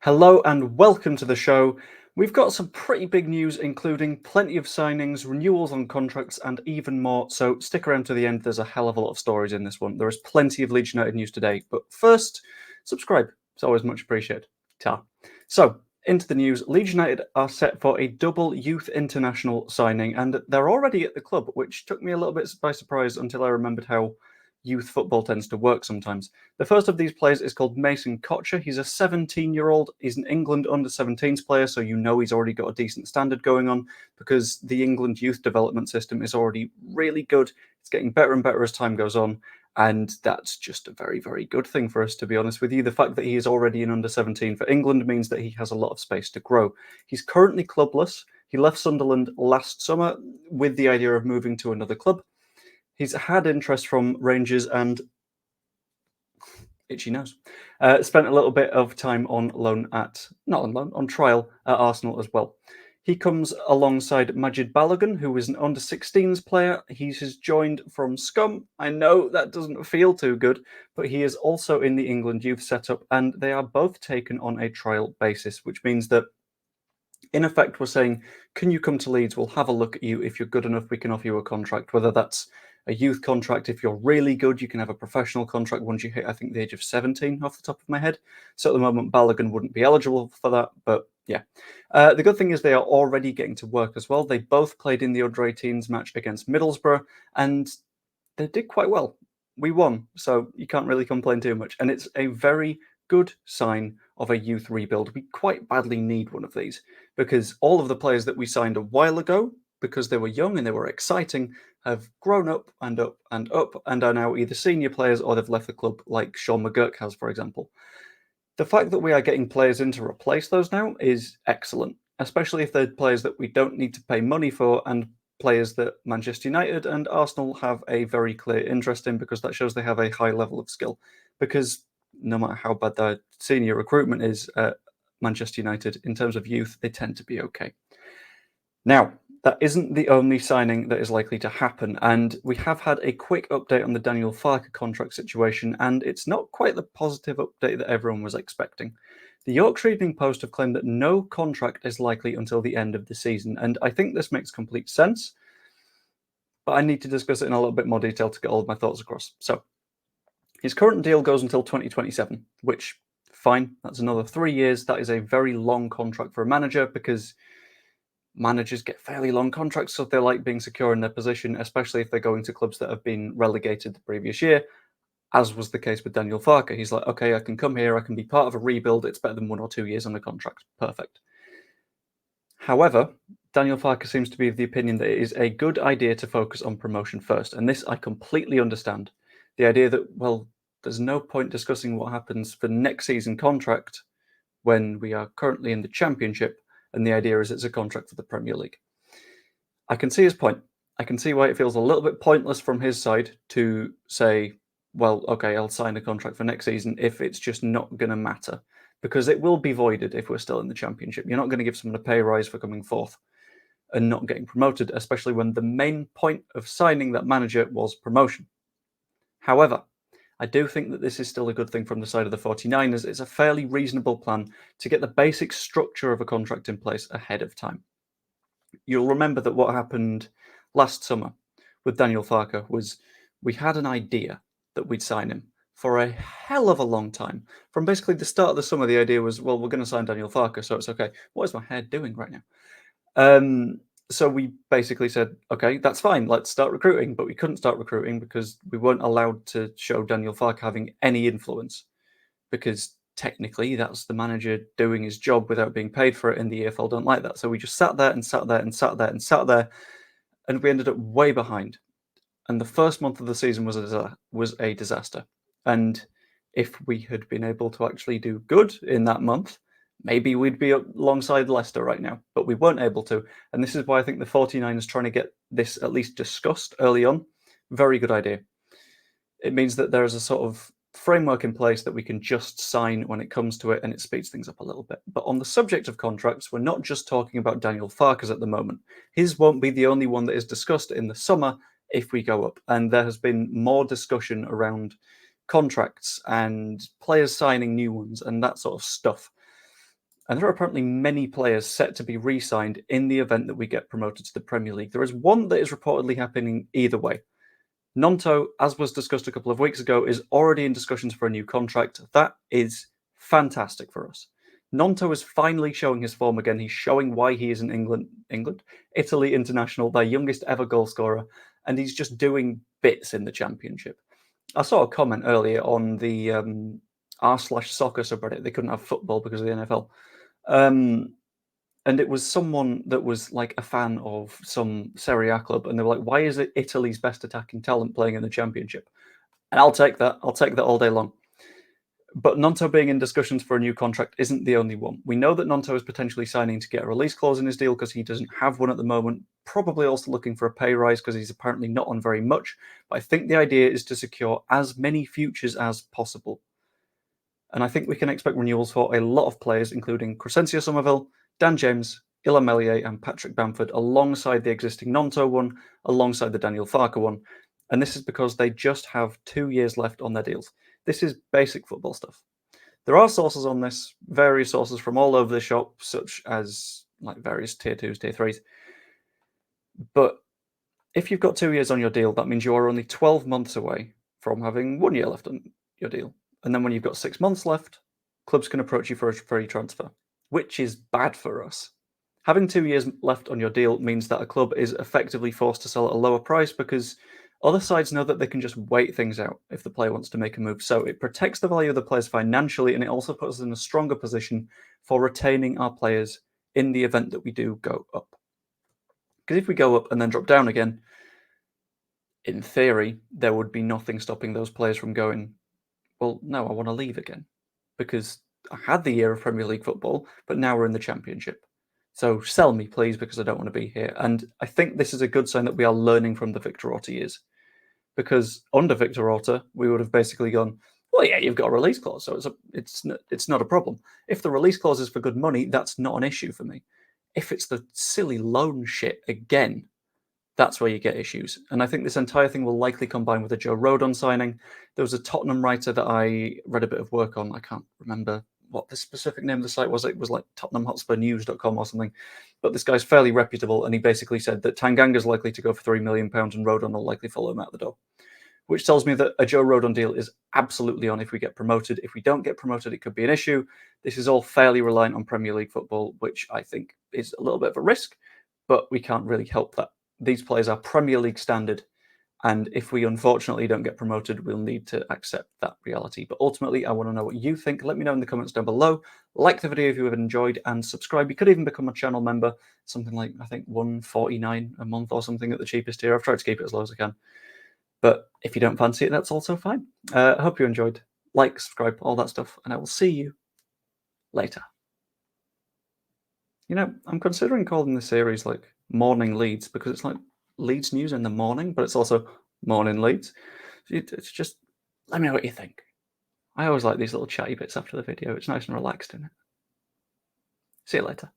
Hello and welcome to the show. We've got some pretty big news, including plenty of signings, renewals on contracts, and even more. So stick around to the end. There's a hell of a lot of stories in this one. There is plenty of Leeds United news today. But first, subscribe. It's always much appreciated. Ta. So, into the news. Leeds United are set for a double youth international signing, and they're already at the club, which took me a little bit by surprise until I remembered how youth football tends to work sometimes. The first of these players is called Mason Kocher. He's a 17-year-old. He's an England under-17s player, so you know he's already got a decent standard going on because the England youth development system is already really good. It's getting better and better as time goes on, and that's just a very, very good thing for us, to be honest with you. The fact that he is already an under-17 for England means that he has a lot of space to grow. He's currently clubless. He left Sunderland last summer with the idea of moving to another club. He's had interest from Rangers and itchy nose. Spent a little bit of time on loan on trial at Arsenal as well. He comes alongside Majid Balogun, who is an under-16s player. He has joined from Scum. I know that doesn't feel too good, but he is also in the England youth setup, and they are both taken on a trial basis, which means that in effect, we're saying, can you come to Leeds? We'll have a look at you. If you're good enough, we can offer you a contract, whether that's a youth contract. If you're really good, you can have a professional contract once you hit, I think, the age of 17 off the top of my head. So at the moment, Balogun wouldn't be eligible for that, but yeah. The good thing is they are already getting to work as well. They both played in the under-18s match against Middlesbrough, and they did quite well. We won, so you can't really complain too much. And it's a very good sign of a youth rebuild. We quite badly need one of these because all of the players that we signed a while ago, because they were young and they were exciting, have grown up and up and up and are now either senior players or they've left the club, like Sean McGurk has, for example. The fact that we are getting players in to replace those now is excellent, especially if they're players that we don't need to pay money for and players that Manchester United and Arsenal have a very clear interest in, because that shows they have a high level of skill. Because no matter how bad their senior recruitment is at Manchester United, in terms of youth, they tend to be okay. Now, that isn't the only signing that is likely to happen, and we have had a quick update on the Daniel Farke contract situation, and it's not quite the positive update that everyone was expecting. The Yorkshire Evening Post have claimed that no contract is likely until the end of the season, and I think this makes complete sense, but I need to discuss it in a little bit more detail to get all of my thoughts across. So, his current deal goes until 2027, which, fine, that's another 3 years. That is a very long contract for a manager because managers get fairly long contracts, so they like being secure in their position, especially if they're going to clubs that have been relegated the previous year, as was the case with Daniel Farke. He's like, okay, I can come here, I can be part of a rebuild. It's better than 1 or 2 years on a contract. Perfect. However, Daniel Farke seems to be of the opinion that it is a good idea to focus on promotion first, and this I completely understand. The idea that, well, there's no point discussing what happens for next season contract when we are currently in the Championship, and the idea is it's a contract for the Premier League. I can see his point. I can see why it feels a little bit pointless from his side to say, well, okay, I'll sign a contract for next season if it's just not going to matter, because it will be voided if we're still in the Championship. You're not going to give someone a pay rise for coming fourth and not getting promoted, especially when the main point of signing that manager was promotion. However, I do think that this is still a good thing from the side of the 49ers. It's a fairly reasonable plan to get the basic structure of a contract in place ahead of time. You'll remember that what happened last summer with Daniel Farke was we had an idea that we'd sign him for a hell of a long time. From basically the start of the summer, the idea was, well, we're going to sign Daniel Farke, so it's okay. What is my hair doing right now? So we basically said, okay, that's fine, let's start recruiting. But we couldn't start recruiting because we weren't allowed to show Daniel Farke having any influence, because technically that's the manager doing his job without being paid for it, and the EFL don't like that. So we just sat there and sat there and sat there and sat there, and we ended up way behind. And the first month of the season was a disaster. And if we had been able to actually do good in that month, maybe we'd be alongside Leicester right now, but we weren't able to. And this is why I think the 49ers trying to get this at least discussed early on, very good idea. It means that there is a sort of framework in place that we can just sign when it comes to it, and it speeds things up a little bit. But on the subject of contracts, we're not just talking about Daniel Farke's at the moment. His won't be the only one that is discussed in the summer if we go up. And there has been more discussion around contracts and players signing new ones and that sort of stuff. And there are apparently many players set to be re-signed in the event that we get promoted to the Premier League. There is one that is reportedly happening either way. Nonto, as was discussed a couple of weeks ago, is already in discussions for a new contract. That is fantastic for us. Nonto is finally showing his form again. He's showing why he is an Italy international, their youngest ever goal scorer, and he's just doing bits in the Championship. I saw a comment earlier on the r/soccer subreddit. They couldn't have football because of the NFL. And it was someone that was like a fan of some Serie A club, and they were like, why is it Italy's best attacking talent playing in the Championship? And I'll take that. I'll take that all day long. But Nonto being in discussions for a new contract isn't the only one. We know that Nonto is potentially signing to get a release clause in his deal because he doesn't have one at the moment, probably also looking for a pay rise because he's apparently not on very much. But I think the idea is to secure as many futures as possible. And I think we can expect renewals for a lot of players, including Crescencio Somerville, Dan James, Illan Meslier, and Patrick Bamford, alongside the existing Nonto one, alongside the Daniel Farke one. And this is because they just have 2 years left on their deals. This is basic football stuff. There are sources on this, various sources from all over the shop, such as like various tier 2s, tier 3s. But if you've got 2 years on your deal, that means you are only 12 months away from having 1 year left on your deal. And then when you've got 6 months left, clubs can approach you for a free transfer, which is bad for us. Having 2 years left on your deal means that a club is effectively forced to sell at a lower price because other sides know that they can just wait things out if the player wants to make a move. So it protects the value of the players financially, and it also puts us in a stronger position for retaining our players in the event that we do go up. Because if we go up and then drop down again, in theory, there would be nothing stopping those players from going, well, no, I want to leave again because I had the year of Premier League football, but now we're in the Championship. So sell me, please, because I don't want to be here. And I think this is a good sign that we are learning from the Victor Orta years. Because under Victor Orta, we would have basically gone, well, yeah, you've got a release clause, so it's not a problem. If the release clause is for good money, that's not an issue for me. If it's the silly loan shit again, that's where you get issues. And I think this entire thing will likely combine with a Joe Rodon signing. There was a Tottenham writer that I read a bit of work on. I can't remember what the specific name of the site was. It was like TottenhamHotspurNews.com or something. But this guy's fairly reputable, and he basically said that Tanganga's likely to go for £3 million and Rodon will likely follow him out the door. Which tells me that a Joe Rodon deal is absolutely on if we get promoted. If we don't get promoted, it could be an issue. This is all fairly reliant on Premier League football, which I think is a little bit of a risk, but we can't really help that. These players are Premier League standard, and if we unfortunately don't get promoted, we'll need to accept that reality. But ultimately, I want to know what you think. Let me know in the comments down below. Like the video if you have enjoyed, and subscribe. You could even become a channel member, something like, I think, $1.49 a month or something at the cheapest tier. I've tried to keep it as low as I can. But if you don't fancy it, that's also fine. I hope you enjoyed. Like, subscribe, all that stuff, and I will see you later. You know, I'm considering calling this series like Morning Leeds because it's like Leeds news in the morning, but it's also Morning Leeds. It's just, let me know what you think. I always like these little chatty bits after the video. It's nice and relaxed, isn't it? See you later.